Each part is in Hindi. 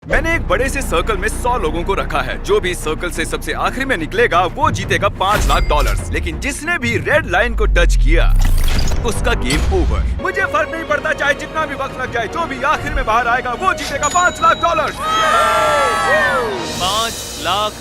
मैंने एक बड़े से सर्कल में 100 लोगों को रखा है। जो भी सर्कल से सबसे आखिरी में निकलेगा वो जीतेगा $5 लाख। लेकिन जिसने भी रेड लाइन को टच किया उसका गेम ओवर। मुझे फर्क नहीं पड़ता चाहे जितना भी वक्त लग जाए, जो भी आखिर में बाहर आएगा वो जीतेगा $5 लाख। $5 लाख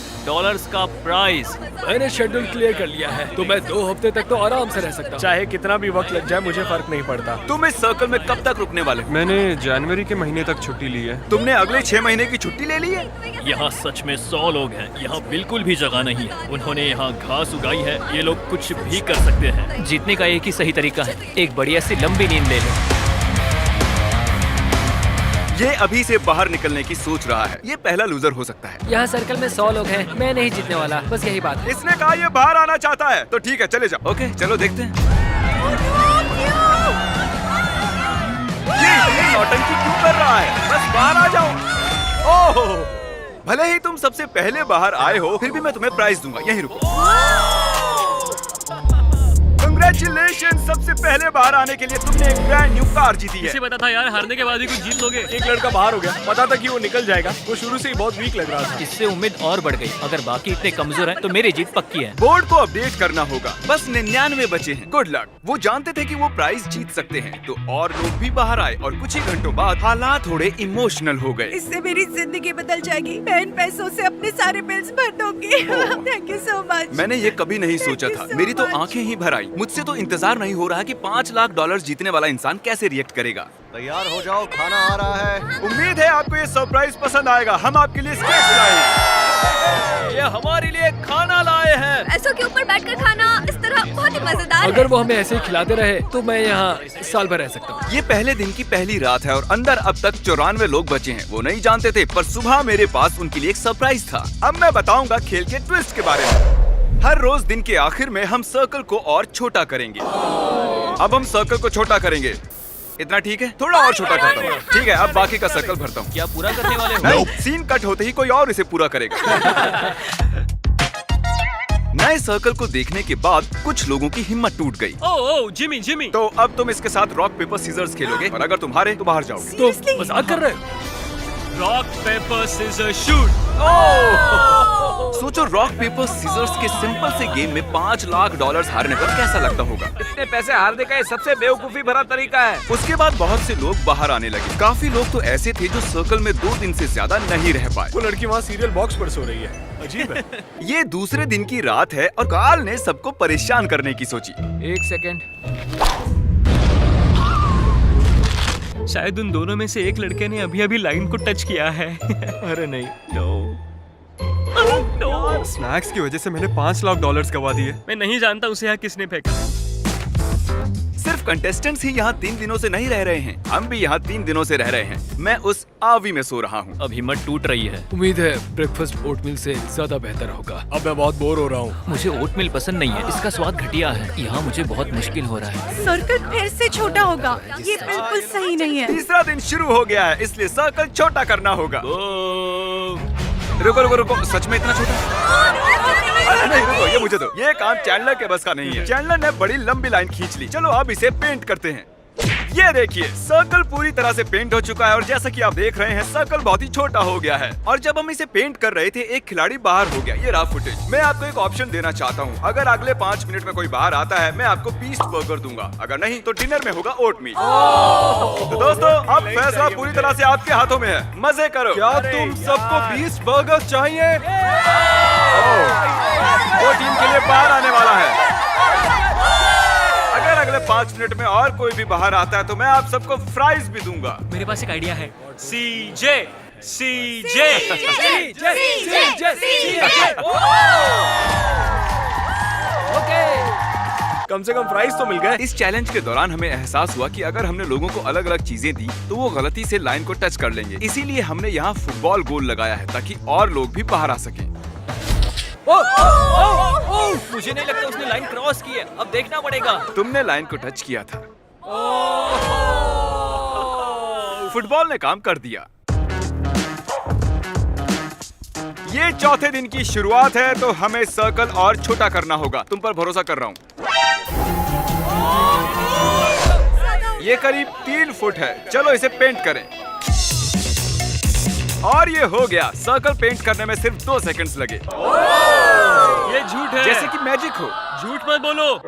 का प्राइज। मैंने शेड्यूल क्लियर कर लिया है, तो मैं 2 हफ्ते तक तो आराम से रह सकता हूँ। चाहे कितना भी वक्त लग जाए मुझे फर्क नहीं पड़ता। तुम इस सर्कल में कब तक रुकने वाले हो? मैंने जनवरी के महीने तक छुट्टी ली है। तुमने अगले 6 महीने की छुट्टी ले ली है? यहाँ सच में 100 लोग हैं। यहाँ बिल्कुल भी जगह नहीं है। उन्होंने यहाँ घास उगाई है। ये लोग कुछ भी कर सकते हैं। जीतने का एक ही सही तरीका है, एक बढ़िया सी लंबी नींद ले लो। ये अभी से बाहर निकलने की सोच रहा है। ये पहला लूजर हो सकता है। यहाँ सर्कल में 100 लोग हैं, मैं नहीं जीतने वाला, बस यही बात है। इसने कहा ये बाहर आना चाहता है, तो ठीक है चले जाओ। ओके चलो देखते हैं। ये नौटंकी क्यों कर रहा है? बस बाहर आ जाओ। ओह, भले ही तुम सबसे पहले बाहर आए हो, फिर भी मैं तुम्हें प्राइज दूंगा। यहीं रुको। Congratulations! सबसे पहले बाहर आने के लिए तुमने एक ब्रांड न्यू कार जीती है। इसे पता था यार, हारने के बाद ही कुछ जीत लोगे। एक लड़का बाहर हो गया, पता था कि वो निकल जाएगा। वो शुरू से ही बहुत वीक लग रहा था। इससे उम्मीद और बढ़ गई। अगर बाकी इतने कमजोर हैं, तो मेरी जीत पक्की है। बोर्ड को अपडेट करना होगा। बस 99 बचे हैं। Good luck. वो जानते थे कि वो प्राइज जीत सकते हैं, तो और लोग भी बाहर आए और कुछ ही घंटों बाद हालात थोड़े इमोशनल हो गए। इससे मेरी जिंदगी बदल जाएगी। मैं इन पैसों से अपने सारे बिल्स भर दूंगी। Thank you so much. मैंने ये कभी नहीं सोचा था। मेरी तो आंखें ही भर आई। मुझसे तो इंतजार नहीं हो रहा कि $5 लाख जीतने वाला इंसान कैसे रिएक्ट करेगा। तैयार हो जाओ, खाना आ रहा है। उम्मीद है आपको ये सरप्राइज पसंद आएगा। हम आपके लिए स्नैक्स लाए हैं। ये हमारे लिए खाना लाए हैं। पैसों के ऊपर बैठकर खाना इस तरह बहुत ही मजेदार अगर वो हमें ऐसे ही खिलाते रहे, तो मैं यहाँ साल भर रह सकता हूँ। ये पहले दिन की पहली रात है और अंदर अब तक 94 लोग बचे हैं। वो नहीं जानते थे, पर सुबह मेरे पास उनके लिए एक सरप्राइज था। अब मैं बताऊंगा खेल के ट्विस्ट के बारे में। हर रोज दिन के आखिर में हम सर्कल को और छोटा करेंगे। अब हम सर्कल को छोटा करेंगे। इतना ठीक है? थोड़ा और छोटा करता हूँ। ठीक है, अब बाकी का सर्कल भरता हूँ। क्या पूरा करने वाले हो? नहीं, सीन कट होते ही कोई और इसे पूरा करेगा। नए सर्कल को देखने के बाद कुछ लोगों की हिम्मत टूट गई। ओह जिमी। तो अब तुम इसके साथ रॉक पेपर सीजर्स खेलोगे और अगर तुम हारे तो बाहर जाओगे। तो मजाक कर रहे हो? Rock paper scissor shoot. सोचो, रॉक पेपर सीजर्स के सिंपल से गेम में $5 लाख हारने पर कैसा लगता होगा। इतने पैसे हारने का ये सबसे बेवकूफी भरा तरीका है। उसके बाद बहुत से लोग बाहर आने लगे। काफी लोग तो ऐसे थे जो सर्कल में 2 दिन से ज्यादा नहीं रह पाए। वो लड़की वहाँ सीरियल बॉक्स पर सो रही है। अजीब है। ये दूसरे दिन की रात है और कार्ल ने सबको परेशान करने की सोची। 1 सेकेंड। शायद उन दोनों में से एक लड़के ने अभी लाइन को टच किया है। अरे नहीं। स्नैक्स की वजह से मैंने $5 लाख गवा दिए। मैं नहीं जानता उसे यहाँ किसने फेंका। सिर्फ कंटेस्टेंट्स ही यहाँ 3 दिनों से नहीं रह रहे हैं। हम भी यहाँ 3 दिनों से रह रहे हैं। मैं उस आवी में सो रहा हूँ। अब हिम्मत टूट रही है। उम्मीद है ब्रेकफास्ट ओटमील से ज्यादा बेहतर होगा। अब मैं बहुत बोर हो रहा हूँ। मुझे ओटमील पसंद नहीं है, इसका स्वाद घटिया है। यहाँ मुझे बहुत मुश्किल हो रहा है। सर्कल फिर से छोटा होगा। ये बिल्कुल सही नहीं है। तीसरा दिन शुरू हो गया है, इसलिए सर्कल छोटा करना होगा। रुको, सच में इतना छोटा? अरे नहीं, रुको, ये मुझे दो। ये काम चैंडलर के बस का नहीं है। चैंडलर ने बड़ी लंबी लाइन खींच ली। चलो अब इसे पेंट करते हैं। ये देखिए, सर्कल पूरी तरह से पेंट हो चुका है और जैसा कि आप देख रहे हैं, सर्कल बहुत ही छोटा हो गया है। और जब हम इसे पेंट कर रहे थे, एक खिलाड़ी बाहर हो गया। ये रहा फुटेज। मैं आपको एक ऑप्शन देना चाहता हूँ। अगर अगले 5 मिनट में कोई बाहर आता है, मैं आपको बीस्ट बर्गर दूंगा। अगर नहीं तो डिनर में होगा ओटमील। तो दोस्तों, अब फैसला पूरी तरह से आपके हाथों में है। मजे करो। क्या तुम सबको 20 बर्गर चाहिए? वो टीम के लिए बाहर आने वाला है। अगर अगले 5 मिनट में और कोई भी बाहर आता है तो मैं आप सबको फ्राइज भी दूंगा। मेरे पास एक आइडिया है। सीजे। कम से कम प्राइस तो मिल गए। इस चैलेंज के दौरान हमें एहसास हुआ कि अगर हमने लोगों को अलग अलग चीजें दी तो वो गलती से लाइन को टच कर लेंगे। इसीलिए हमने यहाँ फुटबॉल गोल लगाया है ताकि और लोग भी बाहर आ सकें। मुझे नहीं लगता उसने लाइन क्रॉस की है। अब देखना पड़ेगा। तुमने लाइन को टच किया था। फुटबॉल ने काम कर दिया। ये चौथे दिन की शुरुआत है, तो हमें सर्कल और छोटा करना होगा। तुम पर भरोसा कर रहा हूँ। ये करीब 3 फुट है। चलो इसे पेंट करें। और ये हो गया। सर्कल पेंट करने में सिर्फ 2 सेकंड्स लगे। ये झूठ है। जैसे कि मैजिक हो। झूठ मत बोलो।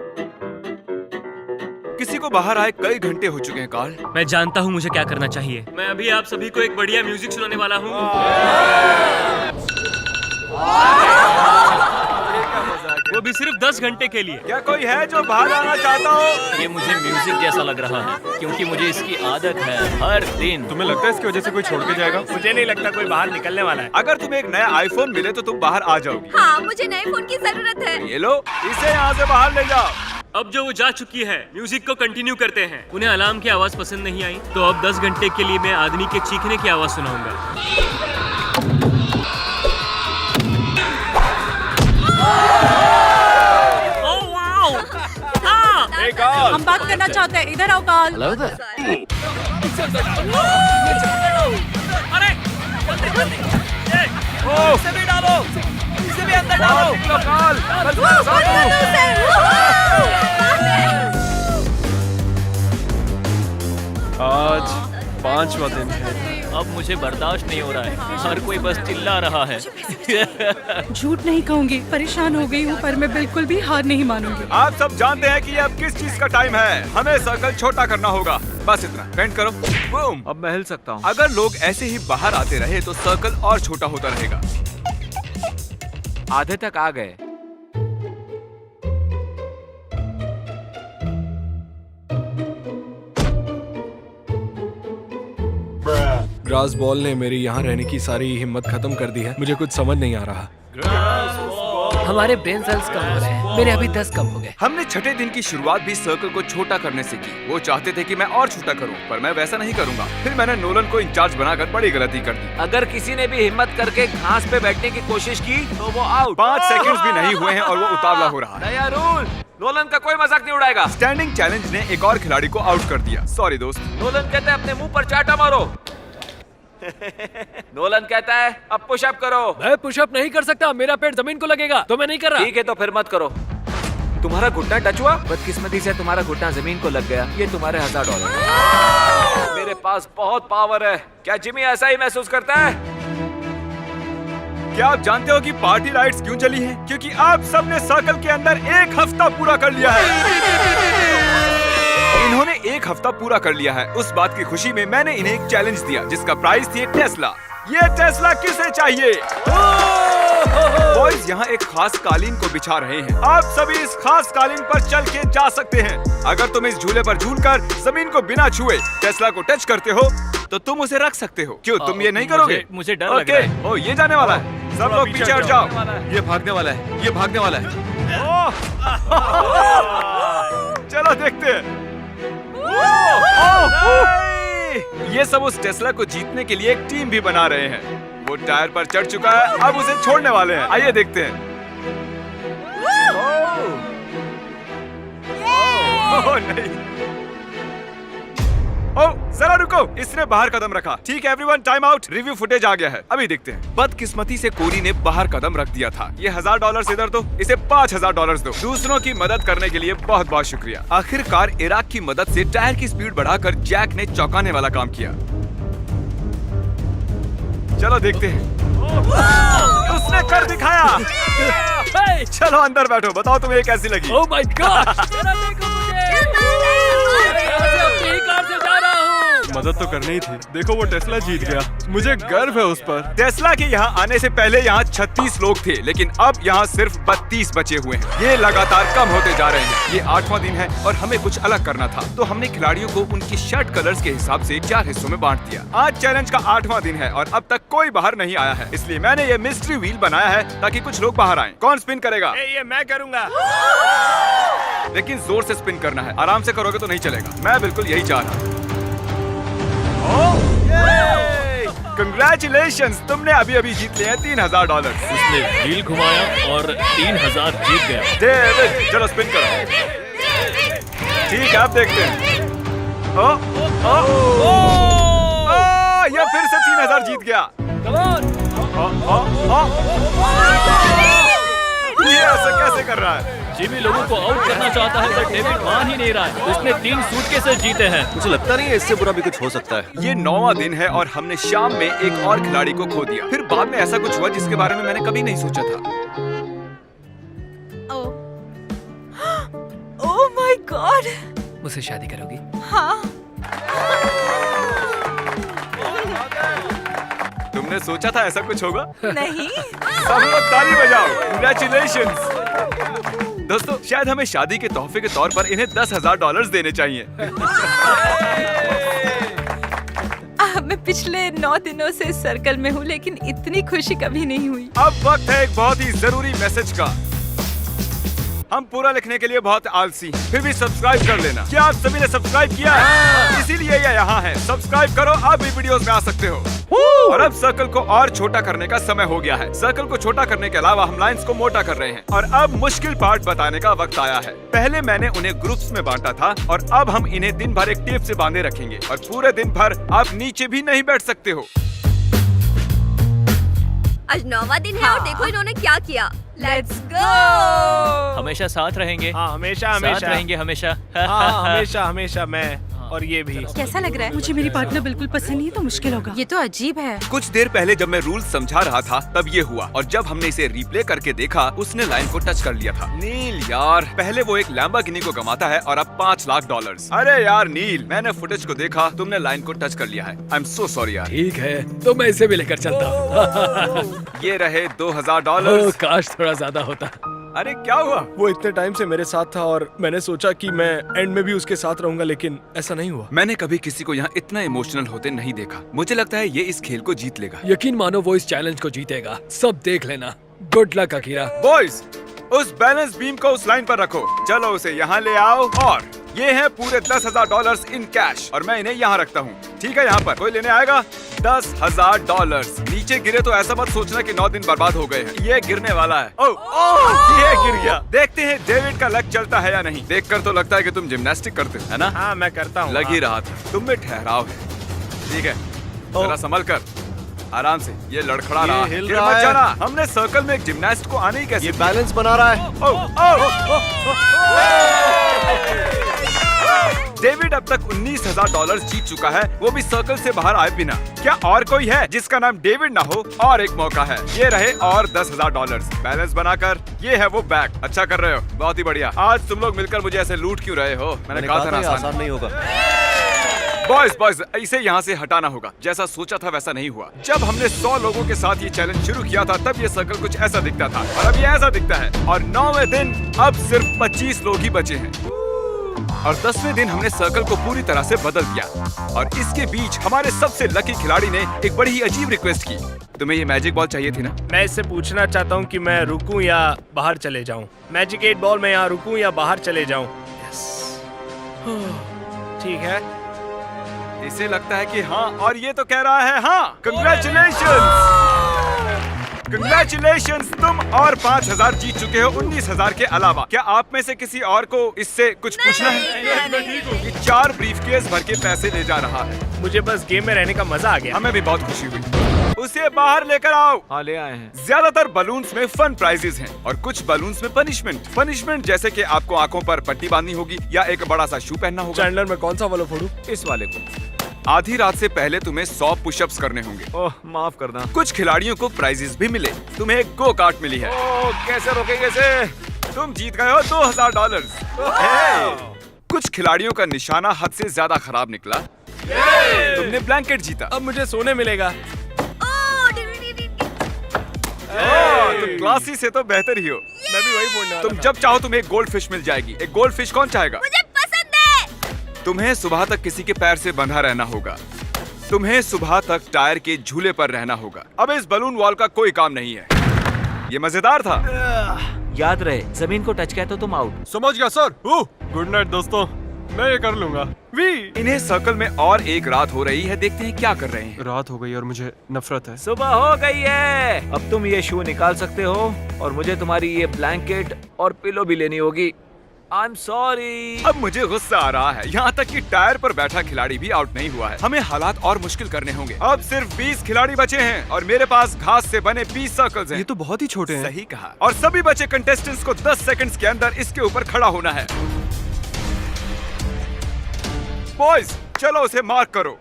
किसी को बाहर आए कई घंटे हो चुके हैं कार्ल। मैं जानता हूँ मुझे क्या करना चाहिए। मैं अभी आप सभी को एक बढ़िया म्यूजिक सुनाने वाला हूँ। वो भी सिर्फ 10 घंटे के लिए। क्या कोई है जो बाहर आना चाहता हो? ये मुझे म्यूजिक जैसा लग रहा है क्योंकि मुझे इसकी आदत है हर दिन। तुम्हें लगता है इसकी वजह से कोई छोड़ के जाएगा? मुझे नहीं लगता कोई बाहर निकलने वाला है। अगर तुम्हें एक नया आईफोन मिले तो तुम बाहर आ जाओगी। हाँ, मुझे नए फोन की जरूरत है। ये लो, इसे यहाँ से बाहर ले जाओ। अब जो वो जा चुकी है, म्यूजिक को कंटिन्यू करते हैं। उन्हें अलार्म की आवाज पसंद नहीं आई, तो अब 10 घंटे के लिए मैं आदमी के चीखने की आवाज सुनाऊंगा। Oh wow! हम बात करना चाहते हैं, इधर आओ कार्ल। Hello there। अरे इसे भी डालो, इसे भी अंदर डालो। आज 5वां दिन है। अब मुझे बर्दाश्त नहीं हो रहा है। हर कोई बस चिल्ला रहा है। झूठ नहीं कहूंगी, परेशान हो गई हूँ, पर मैं बिल्कुल भी हार नहीं मानूंगी। आप सब जानते हैं कि ये अब किस चीज का टाइम है। हमें सर्कल छोटा करना होगा। बस इतना। पेंट करो। बूम। अब मैं हिल सकता हूँ। अगर लोग ऐसे ही बाहर आते रहे तो सर्कल और छोटा होता रहेगा। आधे तक आ गए। ग्रास बॉल ने मेरी यहाँ रहने की सारी हिम्मत खत्म कर दी है। मुझे कुछ समझ नहीं आ रहा। हमारे ब्रेन सेल्स कम हो रहे हैं। मेरे अभी 10 कम हो गए। हमने छठे दिन की शुरुआत भी सर्कल को छोटा करने से की। वो चाहते थे कि मैं और छोटा करूं, पर मैं वैसा नहीं करूंगा। फिर मैंने नोलन को इंचार्ज बनाकर बड़ी गलती कर दी। अगर किसी ने भी हिम्मत करके घास पे बैठने की कोशिश की तो वो आउट। 5 सेकंड्स भी नहीं हुए हैं और वो उतावला हो रहा है। नया रूल, नोलन का कोई मजाक नहीं उड़ाएगा। स्टैंडिंग चैलेंज ने एक और खिलाड़ी को आउट कर दिया। सॉरी दोस्त। नोलन कहता है अपने मुंह पर चाटा मारो। नोलन कहता है अब पुशअप करो। मैं पुशअप नहीं कर सकता, मेरा पेट जमीन को लगेगा, तो मैं नहीं कर रहा। ठीक है तो फिर मत करो। तुम्हारा घुटना टच हुआ? बदकिस्मती से तुम्हारा घुटना जमीन को लग गया। ये तुम्हारे $1000। मेरे पास बहुत पावर है। क्या जिमी ऐसा ही महसूस करता है? क्या आप जानते हो कि पार्टी लाइट्स क्यों जली हैं? क्योंकि आप सबने सर्कल के अंदर 1 हफ्ता पूरा कर लिया है। इन्होंने 1 हफ्ता पूरा कर लिया है। उस बात की खुशी में मैंने इन्हें एक चैलेंज दिया जिसका प्राइस थी एक टेस्ला। ये टेस्ला किसे चाहिए? बॉयज यहाँ एक खास कालीन को बिछा रहे हैं। आप सभी इस खास कालीन पर चल के जा सकते हैं। अगर तुम इस झूले पर झूलकर जमीन को बिना छुए टेस्ला को टच करते हो तो तुम उसे रख सकते हो। क्यों तुम ये नहीं करोगे? मुझे डर लग रहा है। ओ, ये जाने वाला है। सब लोग पीछे हट जाओ। ये भागने वाला है। ये भागने वाला है। चलो देखते हैं। ये सब उस टेस्ला को जीतने के लिए एक टीम भी बना रहे हैं। वो टायर पर चढ़ चुका है, अब उसे छोड़ने वाले हैं। आइए देखते हैं। ओह नहीं। ओह जरा रुको, इसने बाहर कदम रखा। ठीक है everyone, time out. Review footage आ गया है, अभी देखते हैं। बदकिस्मती से कोरी ने बाहर कदम रख दिया था। ये $1000 इधर दो, इसे $5000 दो। दूसरों की मदद करने के लिए बहुत बहुत शुक्रिया। आखिरकार इराक की मदद से टायर की स्पीड बढ़ाकर जैक ने चौंकाने वाला काम किया। चलो देखते हैं। उसने कर दिखाया। चलो अंदर बैठो, बताओ तुम्हें ये कैसी लगी? Oh my God! देखो मदद तो करनी ही थी। देखो वो टेस्ला जीत गया। मुझे गर्व है उस पर। टेस्ला के यहाँ आने से पहले यहाँ 36 लोग थे, लेकिन अब यहाँ सिर्फ 32 बचे हुए हैं। ये लगातार कम होते जा रहे हैं। ये 8वां दिन है और हमें कुछ अलग करना था, तो हमने खिलाड़ियों को उनकी शर्ट कलर्स के हिसाब से 4 हिस्सों में बांट दिया। आज चैलेंज का 8वां दिन है और अब तक कोई बाहर नहीं आया है, इसलिए मैंने ये मिस्ट्री व्हील बनाया है ताकि कुछ लोग बाहर आए। कौन स्पिन करेगा? ये मैं करूंगा। लेकिन जोर से स्पिन करना है, आराम से करोगे तो नहीं चलेगा। मैं बिल्कुल यही चाह रहा हूँ। Congratulations! तुमने अभी अभी जीत लिया है $3000। उसने व्हील घुमाया और 3000 जीत गया। डेविड चलो स्पिन करो। ठीक है अब देखते हैं। ये फिर से 3000 जीत गया। Yes! ऐसा कैसे कर रहा है? जिमी लोगों को आउट करना चाहता है पर डेविड मान ही नहीं रहा है। उसने 3 सूटकेसेस जीते हैं। मुझे लगता नहीं है इससे बुरा भी कुछ हो सकता है। ये 9वां दिन है और हमने शाम में एक और खिलाड़ी को खो दिया। फिर बाद में ऐसा कुछ हुआ जिसके बारे में मैंने कभी नहीं सोचा था। Oh my God. मुझसे शादी करोगी? हाँ। तुमने सोचा था ऐसा कुछ होगा? नहीं। सब लोग ताली बजाओ। Congratulations! दोस्तों, शायद हमें शादी के तोहफे के तौर पर इन्हें $10,000 देने चाहिए। मैं पिछले 9 दिनों से सर्कल में हूँ, लेकिन इतनी खुशी कभी नहीं हुई। अब वक्त है एक बहुत ही जरूरी मैसेज का। हम पूरा लिखने के लिए बहुत आलसी, फिर भी सब्सक्राइब कर लेना। क्या आप सभी ने सब्सक्राइब किया है? इसीलिए ये यहाँ है। सब्सक्राइब करो, आप भी वीडियोस में आ सकते हो। और अब सर्कल को और छोटा करने का समय हो गया है। सर्कल को छोटा करने के अलावा हम लाइंस को मोटा कर रहे हैं। और अब मुश्किल पार्ट बताने का वक्त आया है। पहले मैंने उन्हें ग्रुप्स में बांटा था और अब हम इन्हें दिन भर एक टेप से बांधे रखेंगे और पूरे दिन भर आप नीचे भी नहीं बैठ सकते हो। आज 9वां दिन है और देखो इन्होंने क्या किया। Let's go. हमेशा साथ रहेंगे। हाँ हमेशा साथ हमेशा रहेंगे हमेशा। हाँ हमेशा हमेशा मैं और ये भी। कैसा लग रहा है? मुझे मेरी पार्टनर बिल्कुल पसंद नहीं है तो मुश्किल होगा। ये तो अजीब है। कुछ देर पहले जब मैं रूल समझा रहा था तब ये हुआ और जब हमने इसे रिप्ले करके देखा उसने लाइन को टच कर लिया था। नील यार, पहले वो एक लैम्बोर्गिनी को गंवाता है और अब $5 लाख। अरे यार नील, मैंने फुटेज को देखा, तुमने लाइन को टच कर लिया है। आई एम सो सॉरी यार। ठीक है, तो मैं इसे भी लेकर चलता हूँ। ये रहे $2,000। काश थोड़ा ज्यादा होता। अरे क्या हुआ? वो इतने टाइम से मेरे साथ था और मैंने सोचा कि मैं एंड में भी उसके साथ रहूंगा, लेकिन ऐसा नहीं हुआ। मैंने कभी किसी को यहाँ इतना इमोशनल होते नहीं देखा। मुझे लगता है ये इस खेल को जीत लेगा। यकीन मानो वो इस चैलेंज को जीतेगा। सब देख लेना। Good luck Akira. बॉयज, उस बैलेंस बीम को उस लाइन पर रखो। चलो उसे यहाँ ले आओ और ये है पूरे $10,000 इन कैश और मैं इन्हें यहाँ रखता हूँ। ठीक है, यहाँ पर कोई लेने आएगा? $10,000। नीचे गिरे तो ऐसा मत सोचना कि 9 दिन बर्बाद हो गए हैं। ये गिरने वाला है। ओह, ये गिर गया। देखते हैं डेविड का लक चलता है या नहीं। देखकर तो लगता है कि तुम जिम्नास्टिक करते हो, है ना? हाँ मैं करता हूँ। लग ही रहा था। तुम में ठहराव है। ठीक है, जरा संभल कर, आराम से। ये लड़खड़ा रहा है। हिल गिर रहा मत है। जाना। हमने सर्कल में एक जिम्नास्ट को आने ही कैसे? ये बैलेंस बना रहा है। डेविड अब तक $19,000 जीत चुका है, वो भी सर्कल से बाहर आए बिना। क्या और कोई है जिसका नाम डेविड ना हो? और एक मौका है। ये रहे और $10,000 बैलेंस बनाकर। ये है वो बैग। अच्छा कर रहे हो, बहुत ही बढ़िया। आज तुम लोग मिलकर मुझे ऐसे लूट क्यों रहे हो? मैंने कहा था ना आसान नहीं होगा। बॉयज, इसे यहाँ से हटाना होगा। जैसा सोचा था वैसा नहीं हुआ। जब हमने 100 लोगों के साथ ये चैलेंज शुरू किया था तब ये सर्कल कुछ ऐसा दिखता था और अब ये ऐसा दिखता है। और 9वें दिन अब सिर्फ 25 लोग ही बचे हैं और 10वें दिन हमने सर्कल को पूरी तरह से बदल दिया। और इसके बीच हमारे सबसे लकी खिलाड़ी ने एक बड़ी ही अजीब रिक्वेस्ट की। तुम्हें ये मैजिक बॉल चाहिए थी ना? मैं इससे पूछना चाहता हूँ कि मैं रुकूं या बाहर चले जाऊँ। मैजिक 8 बॉल में यहाँ रुकूं या बाहर चले जाऊँ? ठीक है। इसे लगता है कि हाँ और ये तो कह रहा है हाँ। Congratulations! तुम और 5,000 जीत चुके हो 19,000 के अलावा। क्या आप में से किसी और को इससे कुछ पूछना है? ये 4 ब्रीफकेस भर के पैसे ले जा रहा है। मुझे बस गेम में रहने का मजा आ गया। हमें भी बहुत खुशी हुई। उसे बाहर लेकर आओ। हाँ ले आए हैं। ज्यादातर बलून्स में फन प्राइजेस हैं और कुछ बलून्स में पनिशमेंट जैसे कि आपको आंखों पर पट्टी बांधनी होगी या एक बड़ा सा शू पहनना होगा। चैंडलर में कौन सा वाला फोड़ूं? इस वाले को। आधी रात से पहले तुम्हें 100 पुशअप्स करने होंगे। ओह माफ करना। कुछ खिलाड़ियों को प्राइजेस भी मिले। तुम्हें एक गो कार्ट मिली है। ओह कैसे रोकेंगे इसे? तुम जीत गए हो $2,000। कुछ खिलाड़ियों का निशाना हद से ज्यादा खराब निकला। तुमने ब्लैंकेट जीता। अब मुझे सोने मिलेगा। तुम क्लासी से तो बेहतर ही हो। मैं भी वही बोलने वाला तुम था। जब चाहो तुम्हें एक गोल्ड फिश मिल जाएगी। एक गोल्ड फिश कौन चाहेगा? मुझे पसंद है। तुम्हें सुबह तक किसी के पैर से बंधा रहना होगा। तुम्हें सुबह तक टायर के झूले पर रहना होगा। अब इस बलून वॉल का कोई काम नहीं है। ये मजेदार था। याद रहे, जमीन को टच किया तो तुम आउट। समझ गया सर। गुड नाइट दोस्तों, मैं ये कर लूंगा। इन्हें सर्कल में और एक रात हो रही है। देखते हैं क्या कर रहे हैं। रात हो गई और मुझे नफरत है। सुबह हो गई है। अब तुम ये शू निकाल सकते हो और मुझे तुम्हारी ये ब्लैंकेट और पिलो भी लेनी होगी। I'm sorry. अब मुझे गुस्सा आ रहा है, यहाँ तक कि टायर पर बैठा खिलाड़ी भी आउट नहीं हुआ है। हमें हालात और मुश्किल करने होंगे। अब सिर्फ 20 खिलाड़ी बचे हैं और मेरे पास घास से बने 20 सर्कल्स हैं। ये तो बहुत ही छोटे हैं। सही कहा। और सभी बचे कंटेस्टेंट्स को 10 सेकंड्स के अंदर इसके ऊपर खड़ा होना है। बॉयज, चलो उसे मार्क करो।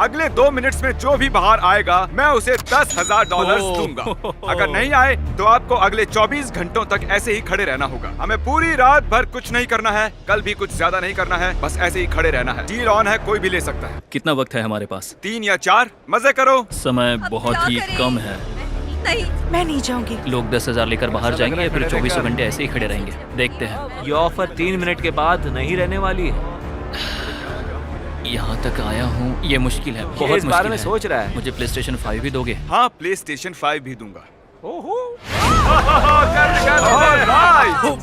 अगले 2 मिनट्स में जो भी बाहर आएगा मैं उसे $10,000 दूंगा। अगर नहीं आए तो आपको अगले 24 घंटों तक ऐसे ही खड़े रहना होगा। हमें पूरी रात भर कुछ नहीं करना है, कल भी कुछ ज्यादा नहीं करना है, बस ऐसे ही खड़े रहना है। डील ऑन है, कोई भी ले सकता है। कितना वक्त है हमारे पास? 3 या 4। मजे करो। समय बहुत ही कम है। नहीं, मैं नहीं जाऊंगी। लोग 10,000 लेकर बाहर जाएंगे या फिर 24 घंटे ऐसे ही खड़े रहेंगे? देखते हैं। ये ऑफर 3 मिनट के बाद नहीं रहने वाली है। यहाँ तक आया हूँ, ये मुश्किल है, ये बहुत इस बारे में मुश्किल सोच रहा है। मुझे PlayStation 5 भी दोगे? हाँ, PlayStation 5 भी दूंगा।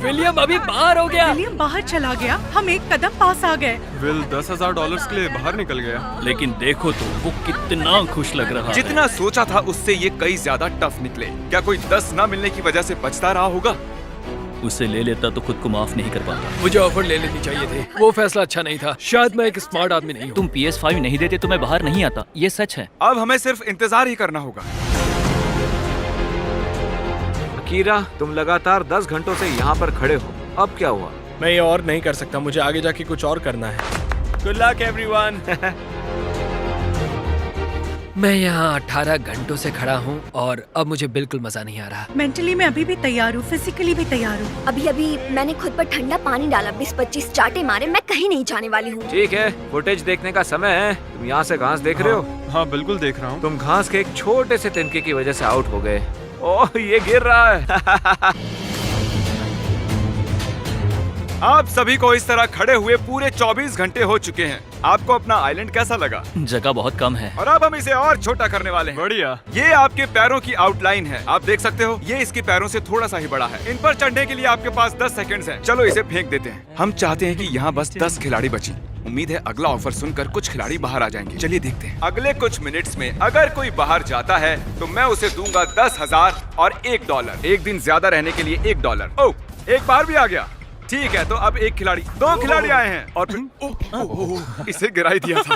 विलियम अभी बाहर हो गया। विलियम बाहर चला गया, हम एक कदम पास आ गए। विल $10,000 के लिए बाहर निकल गया। लेकिन देखो तो वो कितना खुश लग रहा है। जितना सोचा था उससे ये कई ज्यादा टफ निकले। क्या कोई 10 न मिलने की वजह से पछता रहा होगा? उसे ले लेता तो खुद को माफ नहीं कर पाता। मुझे ऑफर ले लेनी चाहिए थी, वो फैसला अच्छा नहीं था। शायद मैं एक स्मार्ट आदमी नहीं हूँ। तुम PS5 नहीं देते तो मैं बाहर नहीं आता, ये सच है। अब हमें सिर्फ इंतजार ही करना होगा। अकीरा, तुम लगातार 10 घंटों से यहाँ पर खड़े हो, अब क्या हुआ? मैं ये और नहीं कर सकता, मुझे आगे जाके कुछ और करना है। Good luck everyone. मैं यहाँ 18 घंटों से खड़ा हूँ और अब मुझे बिल्कुल मजा नहीं आ रहा। मेंटली मैं अभी भी तैयार हूँ, फिजिकली भी तैयार हूँ। अभी अभी मैंने खुद पर ठंडा पानी डाला, 20-25 चाटे मारे, मैं कहीं नहीं जाने वाली हूँ। ठीक है, फुटेज देखने का समय है। तुम यहाँ से घास देख रहे हो? हाँ बिल्कुल देख रहा हूँ। तुम घास के एक छोटे से तिनके की वजह से आउट हो गए। ओह, ये गिर रहा है। आप सभी को इस तरह खड़े हुए पूरे 24 घंटे हो चुके हैं। आपको अपना आइलैंड कैसा लगा? जगह बहुत कम है। और अब हम इसे और छोटा करने वाले हैं। बढ़िया। ये आपके पैरों की आउटलाइन है, आप देख सकते हो। ये इसके पैरों से थोड़ा सा ही बड़ा है। इन पर चढ़ने के लिए आपके पास 10 सेकंड्स हैं। चलो इसे फेंक देते हैं। हम चाहते हैं कि यहाँ बस 10 खिलाड़ी बची। उम्मीद है अगला ऑफर सुनकर कुछ खिलाड़ी बाहर आ जाएंगे। चलिए देखते हैं। अगले कुछ मिनट्स में अगर कोई बाहर जाता है तो मैं उसे दूंगा 10,000 और $1। एक दिन ज्यादा रहने के लिए $1। ओह, एक बार भी आ गया। ठीक है, तो अब एक खिलाड़ी, 2 खिलाड़ी आए हैं और फिर इसे गिराई दिया था।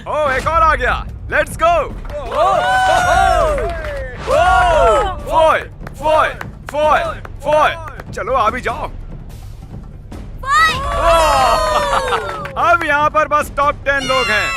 ओह, एक और आ गया। Let's go. फॉय। चलो आ भी जाओ। अब यहाँ पर बस टॉप 10 लोग हैं।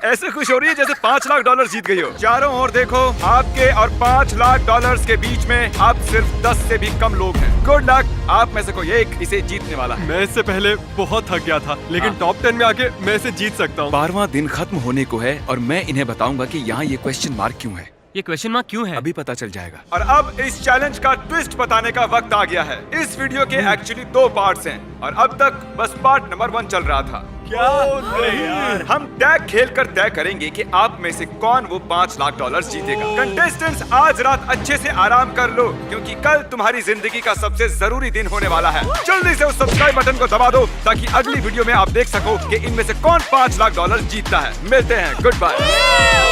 ऐसे खुश हो रही है जैसे $5 लाख जीत गई हो। चारों ओर देखो, आपके और $5 लाख के बीच में अब सिर्फ 10 से भी कम लोग हैं। गुड लक, आप में से कोई एक इसे जीतने वाला है। मैं इससे पहले बहुत थक गया था, लेकिन टॉप 10 में आके मैं इसे जीत सकता हूँ। 12वां दिन खत्म होने को है और मैं इन्हें बताऊंगा कि यहाँ ये क्वेश्चन मार्क क्यों है। ये क्वेश्चन मार्क क्यों है? अभी पता चल जाएगा। और अब इस चैलेंज का ट्विस्ट बताने का वक्त आ गया है। इस वीडियो के एक्चुअली 2 पार्ट्स हैं और अब तक बस पार्ट नंबर 1 चल रहा था। क्या यार? हम टैग खेलकर तय करेंगे कि आप में से कौन वो $5 लाख जीतेगा। कंटेस्टेंट्स, आज रात अच्छे से आराम कर लो क्योंकि कल तुम्हारी जिंदगी का सबसे जरूरी दिन होने वाला है। जल्दी से उस सब्सक्राइब बटन को दबा दो ताकि अगली वीडियो में आप देख सको कि इनमें से कौन $5 लाख जीतता है। मिलते हैं, गुड बाय।